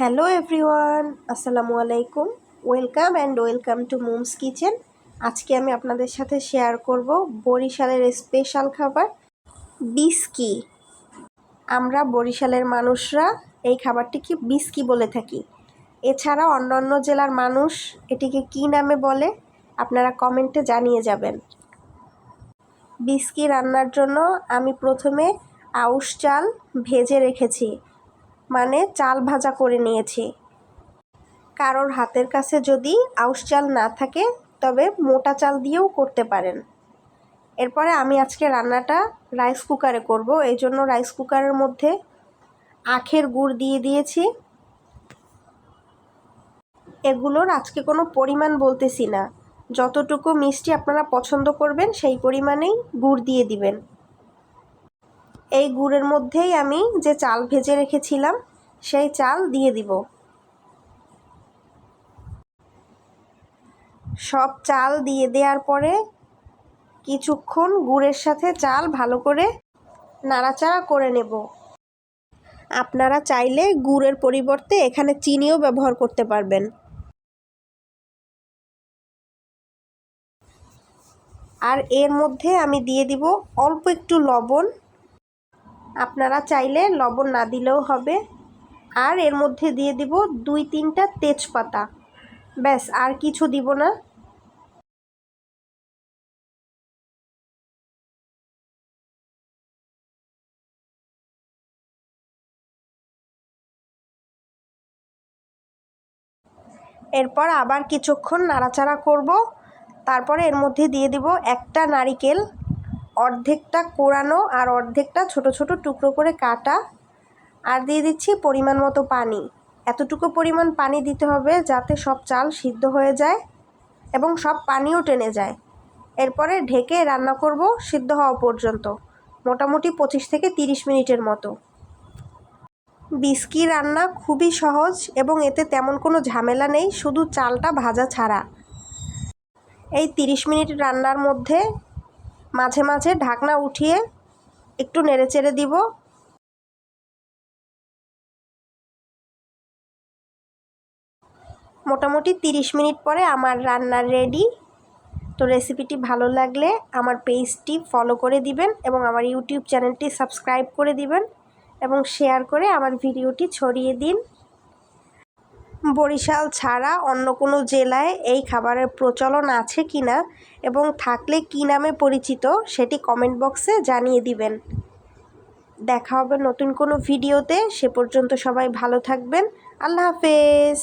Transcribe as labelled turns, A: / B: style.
A: Hello everyone, আসসালামু আলাইকুম। Welcome to মুমস kitchen. আজকে আমি আপনাদের সাথে শেয়ার করব বরিশালের স্পেশাল খাবার বিস্কি। আমরা বরিশালের মানুষরা এই খাবারটিকে বিস্কি বলে থাকি। এছাড়া অন্যান্য জেলার মানুষ এটিকে কী নামে বলে আপনারা কমেন্টে জানিয়ে যাবেন। বিস্কি রান্নার জন্য আমি প্রথমে আউশ চাল ভেজে রেখেছি, মানে চাল ভাজা করে নিয়েছি। কারোর হাতের কাছে যদি আউশ চাল না থাকে তবে মোটা চাল দিয়েও করতে পারেন। এরপরে আমি আজকে রান্নাটা রাইস কুকারে করব, এই জন্য রাইস কুকারের মধ্যে আখের গুড় দিয়ে দিয়েছি। এগুলোর আজকে কোনো পরিমাণ বলতেছি না, যতটুকু মিষ্টি আপনারা পছন্দ করবেন সেই পরিমাণেই গুড় দিয়ে দিবেন। এই গুড়ের মধ্যেই আমি যে চাল ভেজে রেখেছিলাম সেই চাল দিয়ে দিব। সব চাল দিয়ে দেওয়ার পরে কিছুক্ষণ গুড়ের সাথে চাল ভালো করে নাড়াচাড়া করে নেব। আপনারা চাইলে গুড়ের পরিবর্তে এখানে চিনিও ব্যবহার করতে পারবেন। আর এর মধ্যে আমি দিয়ে দিব অল্প একটু লবণ। আপনারা চাইলে লবণ না দিলেও হবে। আর এর মধ্যে দিয়ে দিব 2-3টা তেজপাতা, ব্যাস, আর কিছু দিব না। এরপর আবার কিছুক্ষণ নাড়াচাড়া করব। তারপরে এর মধ্যে দিয়ে দিব একটা নারিকেল, অর্ধেকটা কোরানো আর অর্ধেকটা ছোট ছোট টুকরো করে কাটা। আর দিয়ে দিচ্ছি পরিমাণ মতো পানি। এতটুকু পরিমাণ পানি দিতে হবে যাতে সব চাল সিদ্ধ হয়ে যায় এবং সব পানিও টেনে যায়। এরপরে ঢেকে রান্না করব সিদ্ধ হওয়া পর্যন্ত, মোটামুটি 25 থেকে 30 মিনিটের মতো। বিস্কি রান্না খুবই সহজ এবং এতে তেমন কোনো ঝামেলা নেই, শুধু চালটা ভাজা ছাড়া। এই 30 মিনিট রান্নার মধ্যে মাঝে মাঝে ঢাকনা উঠিয়ে একটু নেড়েচেড়ে দিব। মোটামুটি 30 মিনিট পরে আমার রান্না রেডি। তো রেসিপিটি ভালো লাগলে আমার পেজটি ফলো করে দিবেন এবং আমার ইউটিউব চ্যানেলটি সাবস্ক্রাইব করে দিবেন এবং শেয়ার করে আমার ভিডিওটি ছড়িয়ে দিন। বরিশাল ছাড়া অন্য কোনো জেলায় এই খাবারের প্রচলন আছে কি না এবং থাকলে কী নামে পরিচিত সেটি কমেন্ট বক্সে জানিয়ে দিবেন। দেখা হবে নতুন কোনো ভিডিওতে, সে পর্যন্ত সবাই ভালো থাকবেন। আল্লাহ হাফেজ।